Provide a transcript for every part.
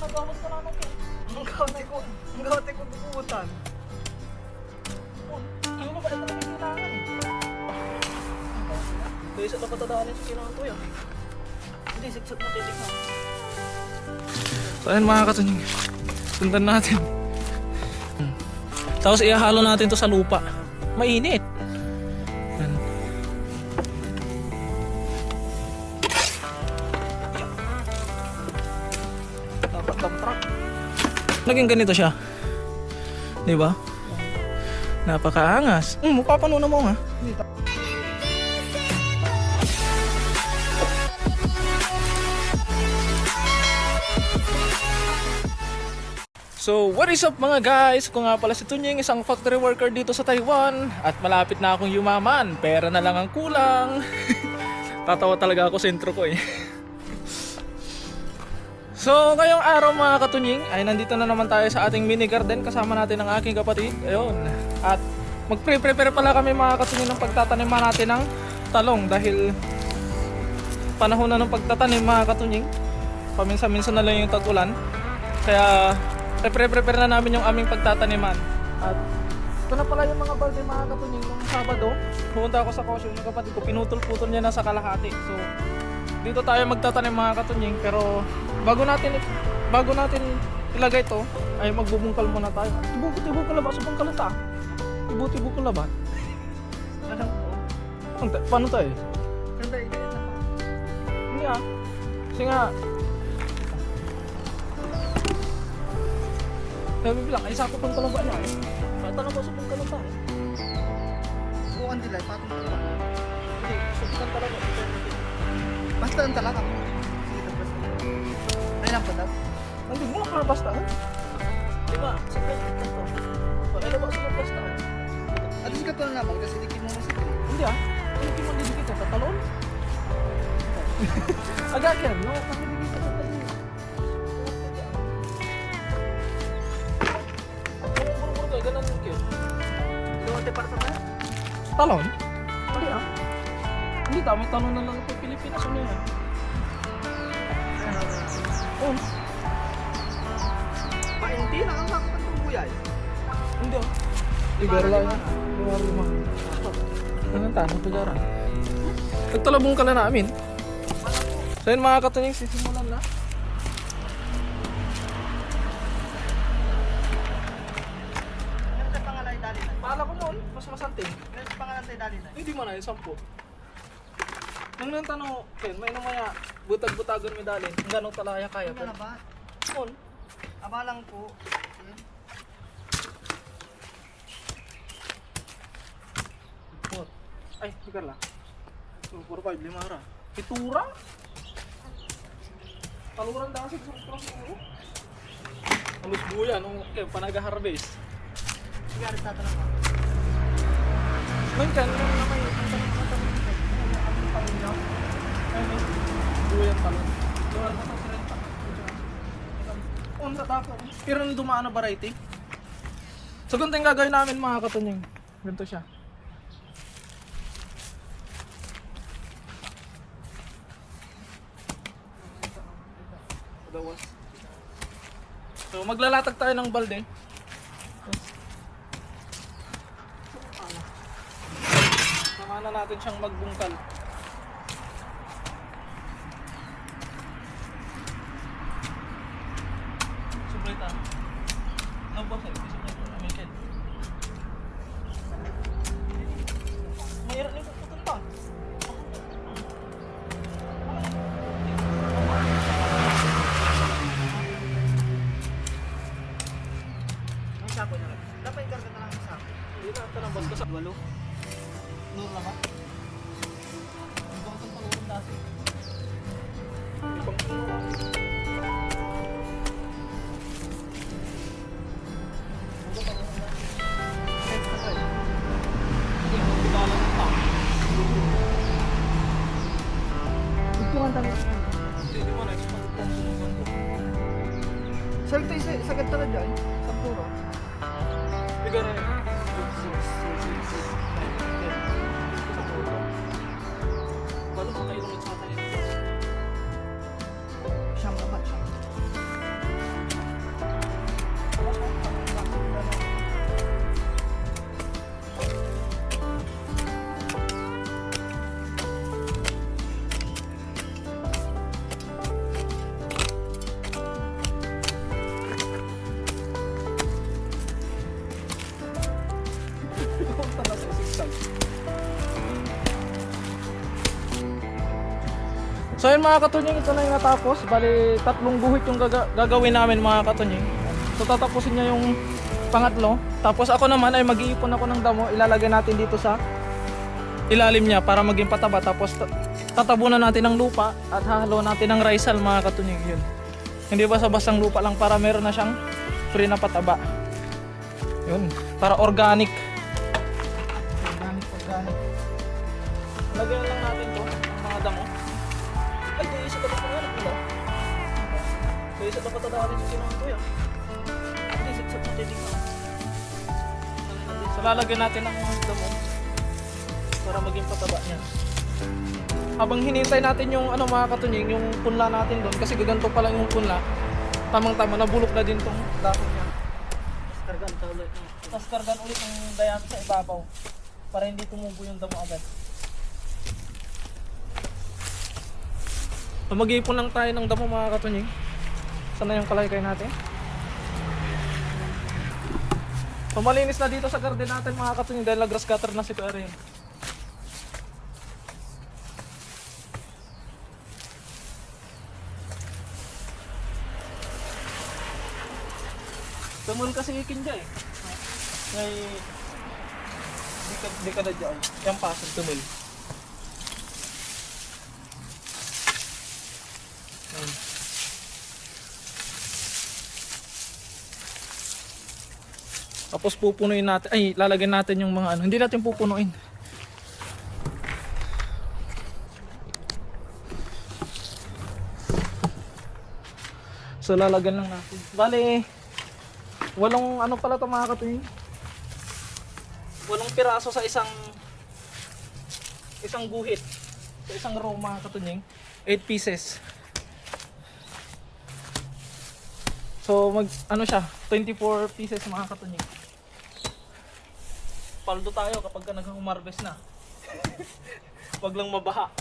nagawad ka na nung Ang gawate ko dukutan. Ano ba ito na kailangan eh? Dahil sa napatadaanin sa kinakato yan. Hindi, siksat mo titik na. So ayun mga katunying, sundan natin. Tapos ihahalo natin to sa lupa. Mainit. Yan. Dapat dump truck. Naging ganito siya. Di ba? Napakaangas. Mapapanunan mo nga. So, what is up mga guys? Ako nga pala si Tunying, isang factory worker dito sa Taiwan. At malapit na akong yumaman. Pera na lang ang kulang. Tatawa talaga ako sa intro ko eh. So, ngayong araw mga katunying, ay nandito na naman tayo sa ating mini garden. Kasama natin ang aking kapatid. Ayun. At magpre-prepare pala kami mga katunying ng pagtataniman natin ng talong. Dahil panahon na ng pagtatanim mga katunying. Paminsan-minsan na lang yung tag-ulan. Kaya prepare na namin yung aming pagtataniman. At ito na pala yung mga balde mga katunying. Nung Sabado, pumunta ako sa Kaohsiung ng kapatid ko. Pinutol-putol niya na sa kalahati. So, dito tayo magtatanim mga katunying. Pero bago natin ilagay to, ay magbubungkal muna tayo. Tibukal ba? Subong kalata. Tibukal ba? Paano tayo? Hindi ah. Kasi nga sabi bilang, ay sakot ang kalaba niya eh. Tanong ko subong kalaba eh. Bukan dilay, patong talaga. Hindi, subong kalaba. Basta ang talaga. Sige, tapos. Ay lang pa daw. Hindi mo na basta eh. Diba? Sa pwede ka to. Ano ba sa basta eh? At least ka to na naman kasi dikin mo mo sige. Hindi ah. Hindi mo didikit sa talon. Agak yan, no? Nakidikit sa talon. Buro-buro ganun yung cute. Luwate para sa tayo? Talon? Hindi ah. Hindi dami talon na lang sa Pilipinas. Ano yan? Oh. Painti na ang makapag ng buyay. Hindi ah. Igara lang. Igara lang. Anong tanong pagara? Nagtalabong ka na namin. So yun mga katunying, sisimulan na. Meron sa pangalay dali na. Paala ko noon, mas masanting. Meron sa pangalay dali na. Hindi man na, 10. Nung nang tanong, Ken, may namaya, butag-butagon medalin. Ang ganong talaya kaya Ano pa. na ba? Noon, Abalang po. what? Ay, bigar lang. 4-5, 5 ara. Pitura? Taluran dasig sa pras mo. Alos buya, nung panaga-harvest. Sige, aris tatanong ka. Ngayon ka, nung naman yung buyan pala. Unta tako. Pero nung dumaan na variety. So ganito yung gagawin namin mga katunying. Ganito siya. So maglalatag tayo ng balde. Sama na natin siyang magbungkal. Subrita. Ano ba sa'yo? Subrita. Amikit. Mayroon nito pupunta. Ang sako niya. Dapat ikarga na lang ang sako. Hindi na ito ng basta sa Walo. Nur na ba? Ang bangkang pangulang dati. Ibang Salto sagad ka na dyan. Sa puro. Bigar na yun. Walo mo kayo ulit sa tayo. Siyam naman. Siyam. mga katunying, ito na yung natapos. Bali, 3 guhit yung gagawin namin mga katunying. So tatapusin niya yung pangatlo. Tapos ako naman ay mag-iipon ako ng damo. Ilalagay natin dito sa ilalim niya para maging pataba. Tapos tatabunan natin ng lupa at hahalo natin ng risal mga katunying. Yun. Hindi basta-bastang lupa lang para meron na siyang free na pataba. Yun, para organic. Organic. Lagyan lang natin to, ang mga damo. Ay, kung isa ka pa pangarap mo ba? Kung isa ka pa tadaarin sa kinang ito yan. Hindi, sa putitig na. So lalagyan natin ang mga damo para maging pataba niya. Habang hinintay natin yung ano mga katunying, yung punla natin doon, kasi gaganto pa lang yung punla, tamang-tama, nabulok na din tong dahon niya. Tapos kargan ulit yung dayami sa ibabaw para hindi tumubo yung damo agad. So mag-iipon lang tayo ng damo mga katunying. Sana yung kalaykay natin. So malinis na dito sa garden natin mga katunying dahil nag-grass cutter na si Kuya Rin. Tumul kasi ikin dyan eh. May di ka na dyan. Yung pasok tumul. Tapos pupunuin natin, ay lalagyan natin yung mga ano. Hindi natin pupunuin. So lalagyan lang natin. Bale, 8 ano pala ito mga katunying? 8 piraso sa isang guhit. Sa isang row mga katunying. 8 pieces. So mag ano siya, 24 pieces mga katunying. Paldo tayo kapag ka nag-humarbest na. Wag lang mabaha.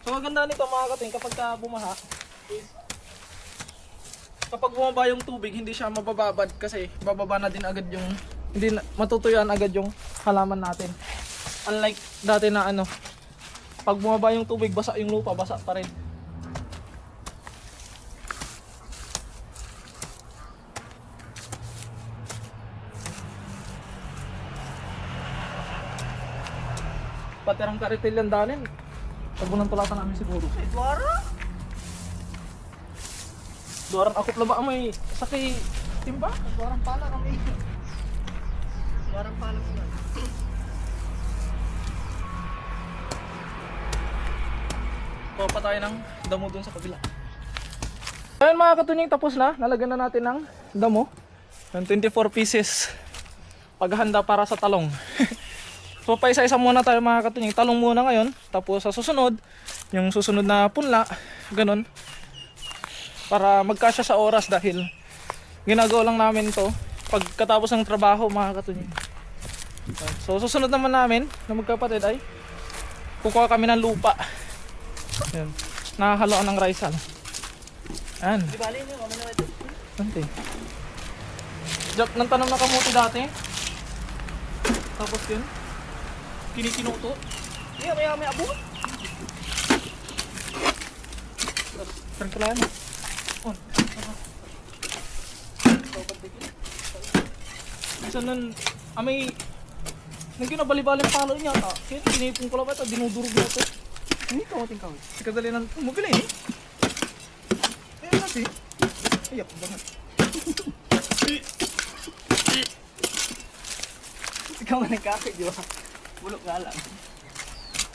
So maganda nito mga katunying kapag ka bumaha is kapag bumaba yung tubig, hindi siya mabababad kasi bababa na din agad yung, hindi na, matutuyuan agad yung halaman natin. Unlike dati na ano, pag bumaba yung tubig, basa yung lupa, basa pa rin. Patirang karitil yan danin. Pagbunan tulatan namin siguro. Eduardo? Doran ako laba may sakay timba. Eduardo pala kami. Eduardo pala kami. Kuha pa tayo ng damo dun sa kabila. Ayun mga katunying, tapos na. Nalagyan na natin ng damo. Yung 24 pieces. Paghahanda para sa talong. So pa isa-isa muna tayo mga katunying. Talong muna ngayon. Tapos sa susunod, yung susunod na punla. Ganon. Para magkasya sa oras dahil ginagawa lang namin to pagkatapos ng trabaho mga katunying. So susunod naman namin na magkapatid ay kukuha kami ng lupa. Yan. Nakahaloan ng risal. Yan. Di bali niyo, kami na ito. Sante. Diyak nang tanong na kamuti dati. Tapos yun. Kinikinuto. Iya, may abot. Trangkalaan. On. Isa nun, may nagkinabali-bali ang palo niya. Kaya tinipong ko lang ito, dinudurog na ito. Hindi ka mating kawit. Kadali ng magaling eh. Ayun natin. Ayak, bangat. Ikaw nga nagkakit, di ba? Bulok nga lang.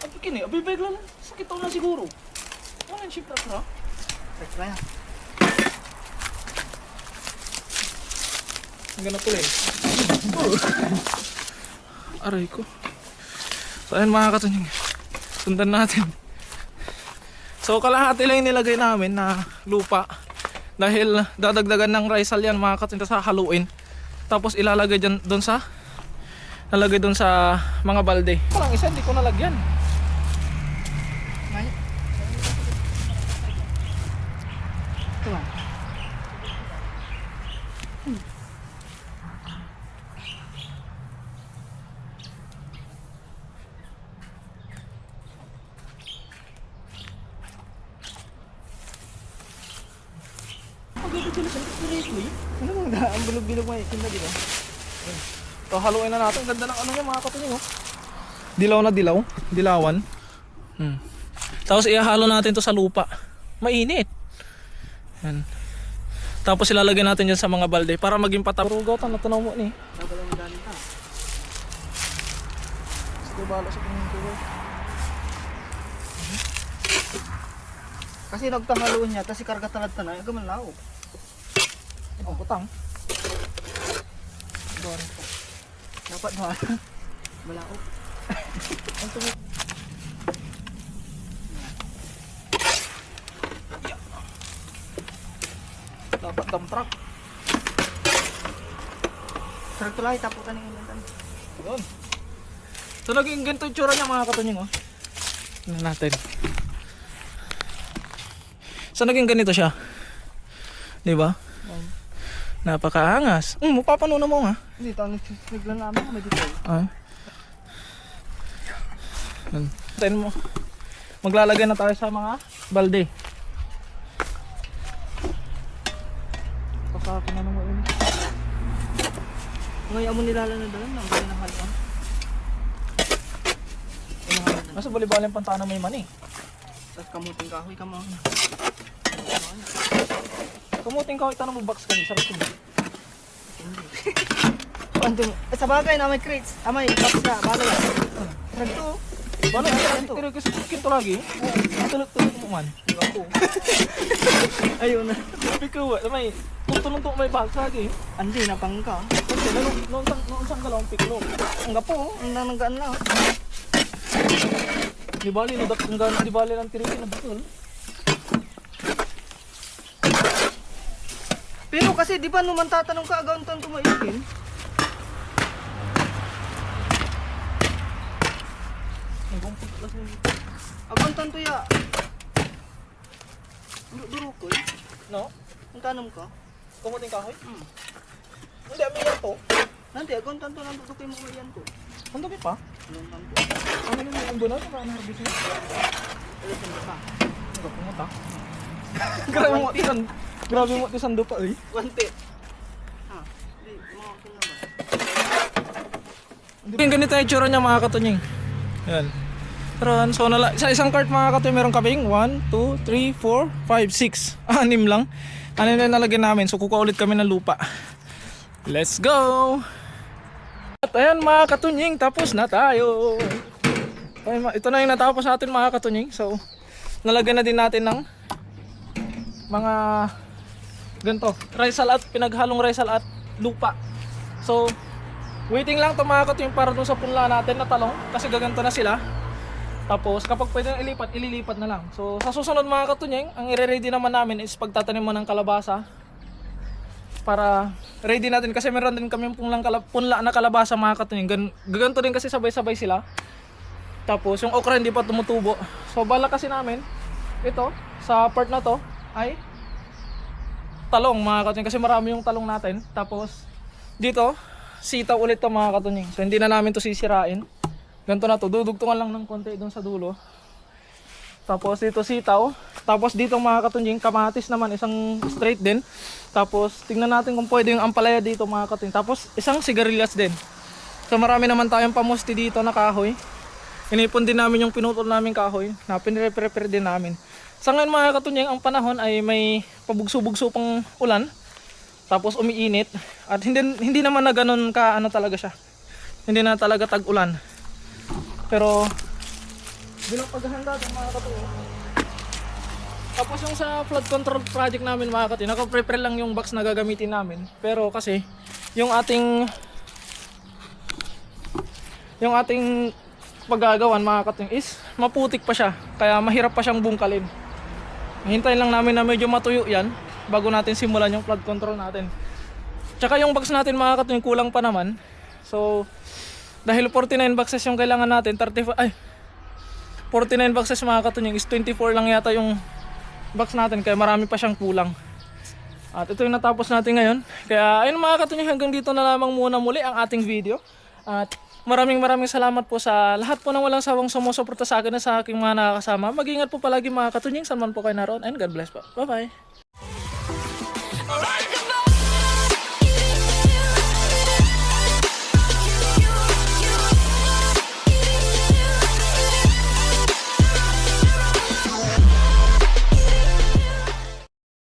Abi kini, abibig lang. Sakit ako na siguro. Ano yung ship ra? Sakit na yan. Ang ganap pula eh. Aray ko. So ayun mga katunying. Sundan natin. So kalahati lang yung nilagay namin na lupa. Dahil dadagdagan ng risal yan mga katunying sa haluin. Tapos ilalagay dyan doon sa mga balde. Walang isa, hindi ko nalagyan. May. Ito lang. Ano bang da? Ang bilog-bilog may itim na di ba? So haluin na natin. Ganda ng ano niya mga katunying oh. Dilaw na dilaw. Dilawan. Tapos ihahalo natin to sa lupa. Mainit. Yan. Tapos ilalagay natin dyan sa mga balde para maging patap. Rugaw ta, natunaw mo ni. Nagalang mo dali ka. Gusto bala sa panginturo. Kasi nagtangaloon niya, kasi karga talad ta na, gaman lao. Ang putang. Dapat ba? Malao. Ang tumi. Dapat dump truck. Sarap tulay, taputan ng inyan. Yun. So naging ganito yung tsura niya mga katunying oh. Tingnan natin. So naging ganito siya. 'Di ba? Napakaangas. Mapapanunan mo nga. Hindi, ito ang nagsiglan namin, may dito. Tain mo. Maglalagay na tayo sa mga balde. Pasaka na naman yun. Ngayon mo nilalan na dalan, ang gawin ng haluan. Nasa balibalang pantana may mani. Tapos kamuting kahoy ka mo. Kumuting ka, itanong mo box kami. Sarap yun. Sa bagay na may crates, may box na, balay. Nagto. Balo, pero kasi kinto lagi. Tulog-tulog mo man. Ako. Ayun na. Ikaw, may tutulong to may box lagi. Andi na pangka. Kasi noon sang galawang piklo. Ang gapo. Ang nananggaan lang. Di bali, nadak ang gano'n. Di bali ng tirikin na bakol. Pero kasi di ba naman tatanong ka agaw ang tanto maikin? Agaw ang tanto ya. Duro ko eh. No? Ang tanong ka? Kumuting kahoy? Hindi, may yan to. Nanti agaw ang tanto nang tutukoy mo yan to. Ang dami pa. Ang tanto. Ano naman yung doon natin? Ano harbis mo? Alisin mo pa. Ang gapo mo ta. Grabe mo tisan. Grabe mo tisan do pa eh. Wante. Ha. Di mo ako na ba? Yung ganito yung tsura niya mga katunying. Yan. Taran, so sa isang cart mga katunying meron kaming 1, 2, 3, 4, 5, 6. 6 lang. Ano na nalagyan namin. So kukuha ulit kami ng lupa. Let's go! At ayan mga katunying, tapos na tayo. Ay, ito na yung natapos natin mga katunying. So nalagyan na din natin ng mga ganito, risal at pinaghalong risal at lupa. So waiting lang to mga katunying para dun sa punla natin na talong kasi gaganto na sila. Tapos kapag pwede nang ilipat, ililipat na lang. So sa susunod mga katunying, ang i-ready naman namin is pagtatanim mo ng kalabasa. Para ready natin kasi meron din kami punla na kalabasa mga katunying. Gaganto din kasi sabay-sabay sila. Tapos yung okra hindi pa tumutubo. So bala kasi namin ito sa part na to ay talong mga katunying kasi marami yung talong natin. Tapos dito sitaw ulit to mga katunying. So hindi na namin to sisirain. Ganito na to, dudugtungan lang ng konti doon sa dulo. Tapos dito sitaw. Tapos dito mga katunying, kamatis naman, isang straight din. Tapos tingnan natin kung pwede yung ampalaya dito mga katunying. Tapos isang sigarilyas din. So marami naman tayong pamusti dito na kahoy. Inipon din namin yung pinutol namin kahoy na pinire-prepare din namin. Sa ngayon mga katunying, ang panahon ay may pabugso-bugso pang ulan. Tapos umiinit. At hindi naman na ganun ka ano talaga siya. Hindi na talaga tag-ulan. Pero bilang paghahanda ng mga katunying. Tapos yung sa flood control project namin mga katunying, naka-prepare lang yung box na gagamitin namin. Pero kasi yung ating paggagawan mga katunying is maputik pa siya. Kaya mahirap pa siyang bungkalin. Hintayin lang namin na medyo matuyo yan bago natin simulan yung flood control natin. Tsaka yung box natin mga katunying kulang pa naman. So dahil 49 boxes yung kailangan natin, 49 boxes mga katunying is 24 lang yata yung box natin kaya marami pa siyang kulang. At ito yung natapos natin ngayon. Kaya ayun mga katunying, hanggang dito na lamang muna muli ang ating video. At maraming salamat po sa lahat po ng walang sawang sumusuporta sa akin at sa aking mga nakakasama. Mag-ingat po palagi mga katunying, saan man po kayo naroon, and God bless po. Bye bye!